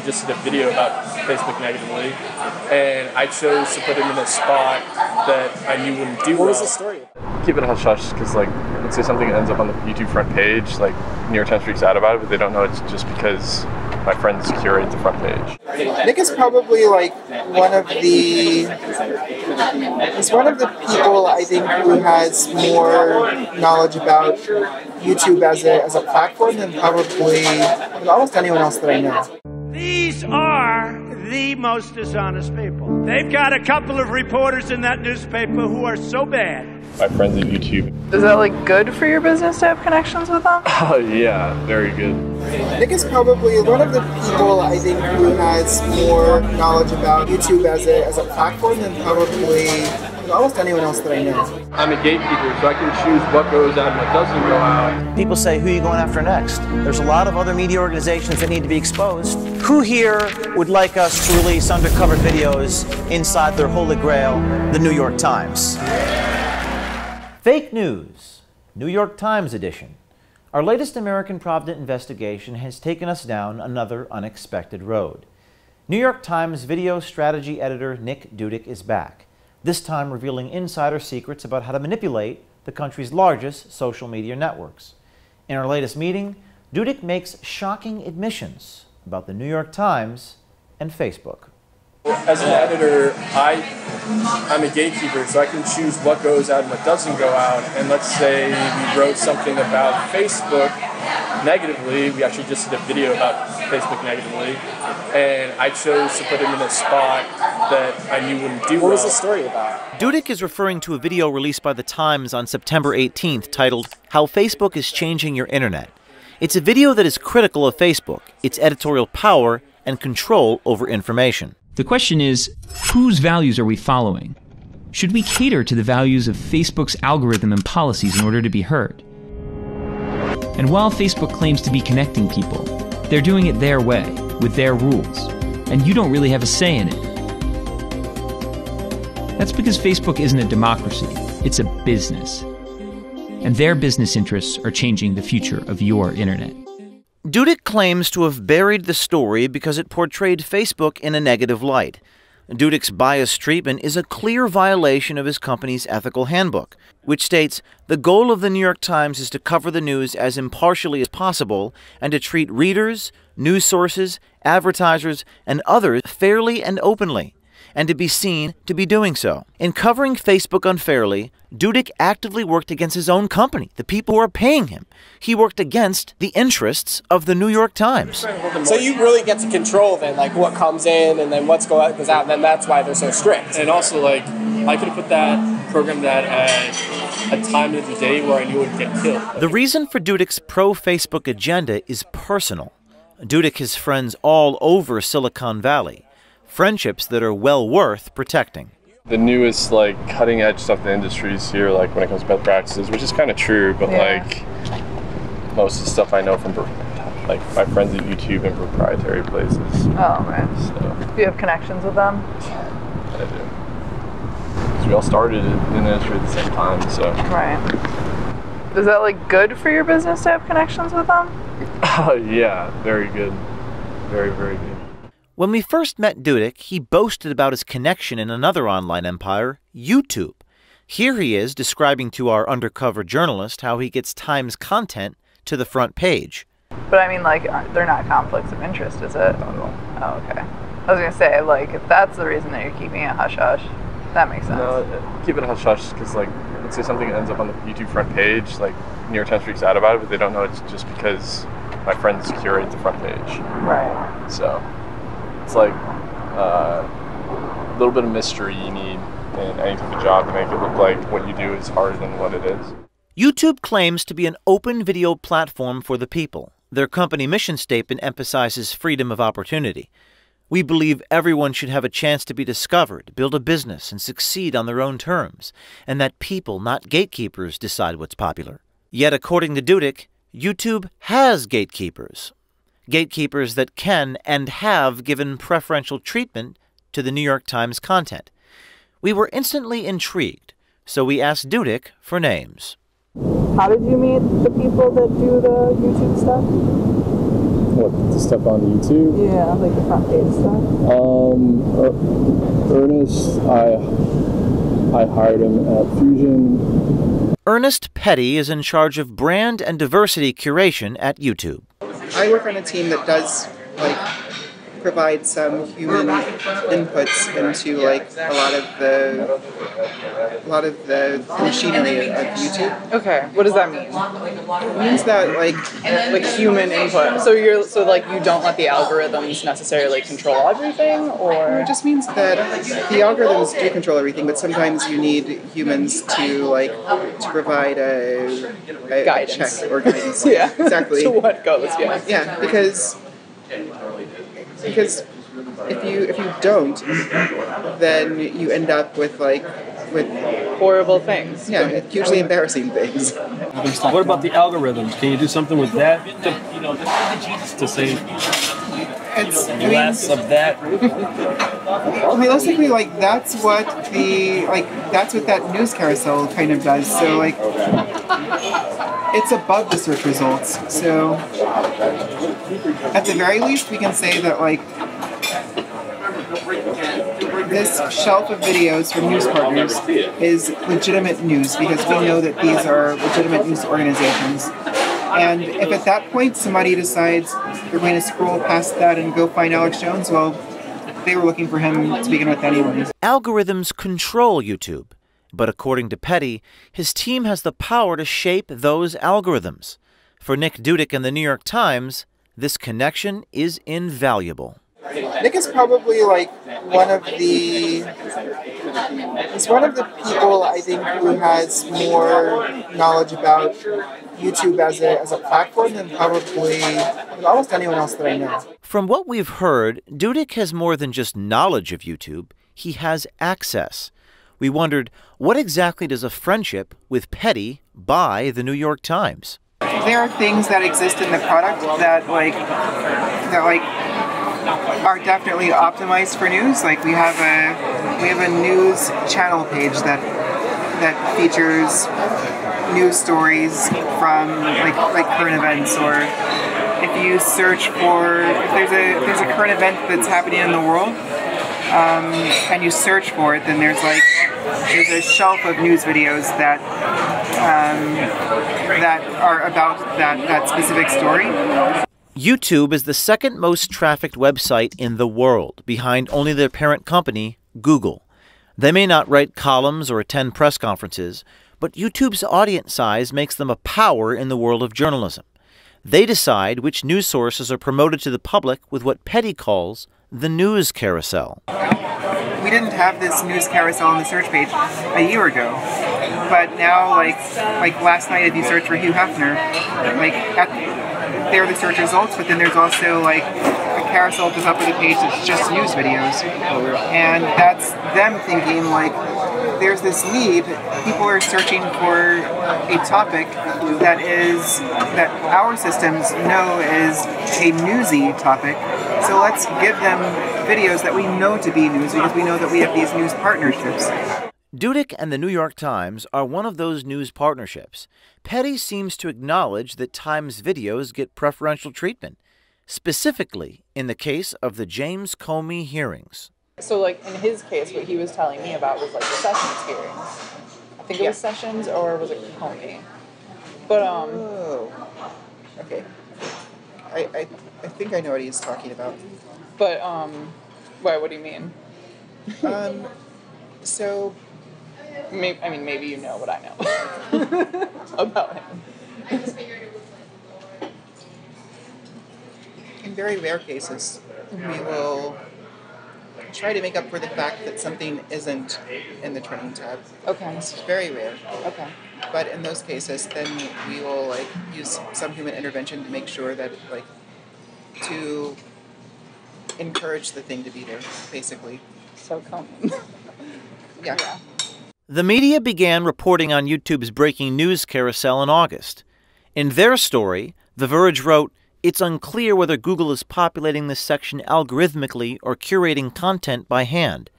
actually just did a video about Facebook negatively, and I chose to put him in a spot that I knew wouldn't do well. What was the story? Keep it hush-hush, because like, let's say something ends up on the YouTube front page, like New York Times freaks out about it, but they don't know it's just because my friends curate the front page. Nick is probably like one of the people I think who has more knowledge about YouTube as a platform than probably almost anyone else that I know. These are the most dishonest people. They've got a couple of reporters in that newspaper who are so bad. My friends at YouTube. Is that like good for your business to have connections with them? Oh yeah, very good. Nick is probably one of the people I think who has more knowledge about YouTube as a platform than probably almost anyone else that I know. I'm a gatekeeper, so I can choose what goes out and what doesn't go out. People say, who are you going after next? There's a lot of other media organizations that need to be exposed. Who here would like us to release undercover videos inside their holy grail, the New York Times? Fake news, New York Times edition. Our latest American Pravda investigation has taken us down another unexpected road. New York Times video strategy editor Nick Dudick is back, this time revealing insider secrets about how to manipulate the country's largest social media networks. In our latest meeting, Dudick makes shocking admissions about the New York Times and Facebook. As an editor, I'm a gatekeeper, so I can choose what goes out and what doesn't go out. And let's say we wrote something about Facebook negatively. We actually just did a video about Facebook negatively, and I chose to put him in a spot that I knew wouldn't do well. What was the story about? Dudick is referring to a video released by The Times on September 18th titled, "How Facebook is Changing Your Internet." It's a video that is critical of Facebook, its editorial power, and control over information. The question is, whose values are we following? Should we cater to the values of Facebook's algorithm and policies in order to be heard? And while Facebook claims to be connecting people, they're doing it their way, with their rules, and you don't really have a say in it. That's because Facebook isn't a democracy, it's a business. And their business interests are changing the future of your internet. Dudick claims to have buried the story because it portrayed Facebook in a negative light. Dudick's biased treatment is a clear violation of his company's ethical handbook, which states, "The goal of the New York Times is to cover the news as impartially as possible and to treat readers, news sources, advertisers, and others fairly and openly, and to be seen to be doing so." In covering Facebook unfairly, Dudick actively worked against his own company, the people who are paying him. He worked against the interests of the New York Times. So you really get to control then, like what comes in and then what's goes out, and then that's why they're so strict. And also, like, I could have put that, programmed that at a time of the day where I knew it would get killed. The reason for Dudick's pro-Facebook agenda is personal. Dudick has friends all over Silicon Valley, friendships that are well worth protecting. The newest, like, cutting-edge stuff in the industry is here, like, when it comes to best practices, which is kind of true, but, like, most of the stuff I know from, like, my friends at YouTube and proprietary places. Oh, right. So, Do you have connections with them? I do. Because we all started in the industry at the same time, so. Right. Is that, like, good for your business to have connections with them? Oh, yeah, very good. Very, very good. When we first met Dudick, he boasted about his connection in another online empire, YouTube. Here he is describing to our undercover journalist how he gets Times content to the front page. But I mean, like, they're not conflicts of interest, is it? Not at all. Oh, okay. I was going to say, like, if that's the reason that you're keeping it hush-hush, that makes sense. No, keep it hush-hush, because, like, let's say something ends up on the YouTube front page, like, New York Times freaks out about it, but they don't know it's just because my friends curate the front page. Right. So it's like a little bit of mystery you need in any type of job to make it look like what you do is harder than what it is. YouTube claims to be an open video platform for the people. Their company mission statement emphasizes freedom of opportunity. We believe everyone should have a chance to be discovered, build a business, and succeed on their own terms, and that people, not gatekeepers, decide what's popular. Yet, according to Dudick, YouTube has gatekeepers. Gatekeepers that can and have given preferential treatment to the New York Times content. We were instantly intrigued, so we asked Dudick for names. How did you meet the people that do the YouTube stuff? What, to step on YouTube? Yeah, like the front page stuff. Ernest, I hired him at Fusion. Ernest Petty is in charge of brand and diversity curation at YouTube. I work on a team that does provide some human inputs into a lot of the machinery of YouTube. Okay, what does that mean? It means that like human input. So you don't let the algorithms necessarily control everything, or it just means that the algorithms do control everything, but sometimes you need humans to provide a guidance. Check or guidance. Yeah, exactly. To what goes? Yeah. Yeah, because if you don't, then you end up with horrible things. Yeah, hugely embarrassing things. What about the algorithms? Can you do something with that to say less of that? Realistically, that's what that news carousel kind of does. So it's above the search results. So at the very least, we can say that this shelf of videos from news partners is legitimate news because we know that these are legitimate news organizations. And if at that point somebody decides they're going to scroll past that and go find Alex Jones, well, they were looking for him to begin with anyways. Algorithms control YouTube, but according to Petty, his team has the power to shape those algorithms. For Nick Dudick and the New York Times, this connection is invaluable. Nick is probably one of the people I think who has more knowledge about YouTube as a platform than probably almost anyone else that I know. From what we've heard, Dudick has more than just knowledge of YouTube, he has access. We wondered, what exactly does a friendship with Petty buy the New York Times? There are things that exist in the product that are definitely optimized for news. We have a news channel page that features news stories from current events, or if you search for if there's a current event that's happening in the world and you search for it, then there's a shelf of news videos that are about that specific story. YouTube is the second most trafficked website in the world, behind only their parent company, Google. They may not write columns or attend press conferences, but YouTube's audience size makes them a power in the world of journalism. They decide which news sources are promoted to the public with what Petty calls the news carousel. We didn't have this news carousel on the search page a year ago, but now, last night, if you search for Hugh Hefner, there are the search results, but then there's also a carousel at the top of the page that's just news videos, and that's them thinking there's this need. People are searching for a topic that our systems know is a newsy topic. So let's give them videos that we know to be news because we know that we have these news partnerships. Dudick and the New York Times are one of those news partnerships. Petty seems to acknowledge that Times videos get preferential treatment, specifically in the case of the James Comey hearings. So, in his case, what he was telling me about was the Sessions hearings. I think it was Sessions, or was it Comey? But okay. I think I know what he's talking about. But why? What do you mean? So. Maybe you know what I know about him. In very rare cases, we will try to make up for the fact that something isn't in the trending tab. Okay. It's very rare. Okay. But in those cases, then we will use some human intervention to make sure that to encourage the thing to be there, basically. So come. Yeah. The media began reporting on YouTube's breaking news carousel in August. In their story, The Verge wrote, "It's unclear whether Google is populating this section algorithmically or curating content by hand."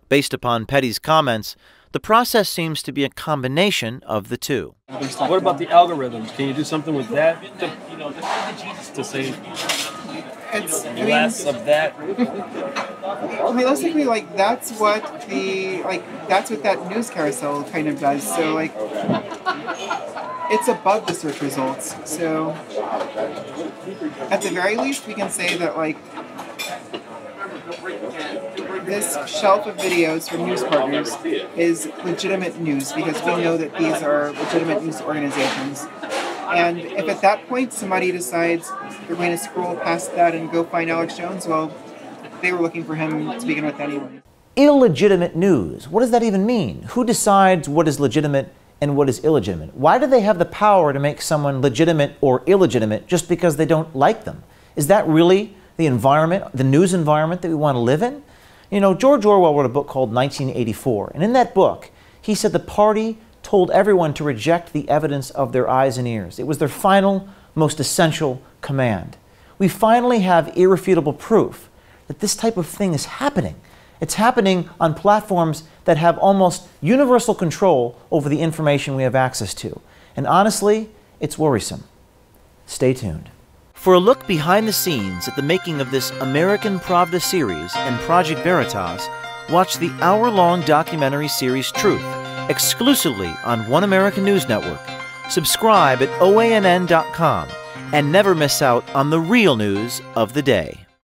Based upon Petty's comments, the process seems to be a combination of the two. What about the algorithms? Can you do something with that to say it's less of that. Realistically, like that's what that news carousel kind of does. So like, it's above the search results. So at the very least, we can say that like this shelf of videos from news partners is legitimate news because we know that these are legitimate news organizations. And if at that point somebody decides they're going to scroll past that and go find Alex Jones, well, they were looking for him to begin with anyway. Illegitimate news. What does that even mean? Who decides what is legitimate and what is illegitimate? Why do they have the power to make someone legitimate or illegitimate just because they don't like them? Is that really the environment, the news environment that we want to live in? You know, George Orwell wrote a book called 1984, and in that book, he said the party told everyone to reject the evidence of their eyes and ears. It was their final, most essential command. We finally have irrefutable proof that this type of thing is happening. It's happening on platforms that have almost universal control over the information we have access to. And honestly, it's worrisome. Stay tuned. For a look behind the scenes at the making of this American Pravda series and Project Veritas, watch the hour-long documentary series Truth, exclusively on One American News Network. Subscribe at OANN.com and never miss out on the real news of the day.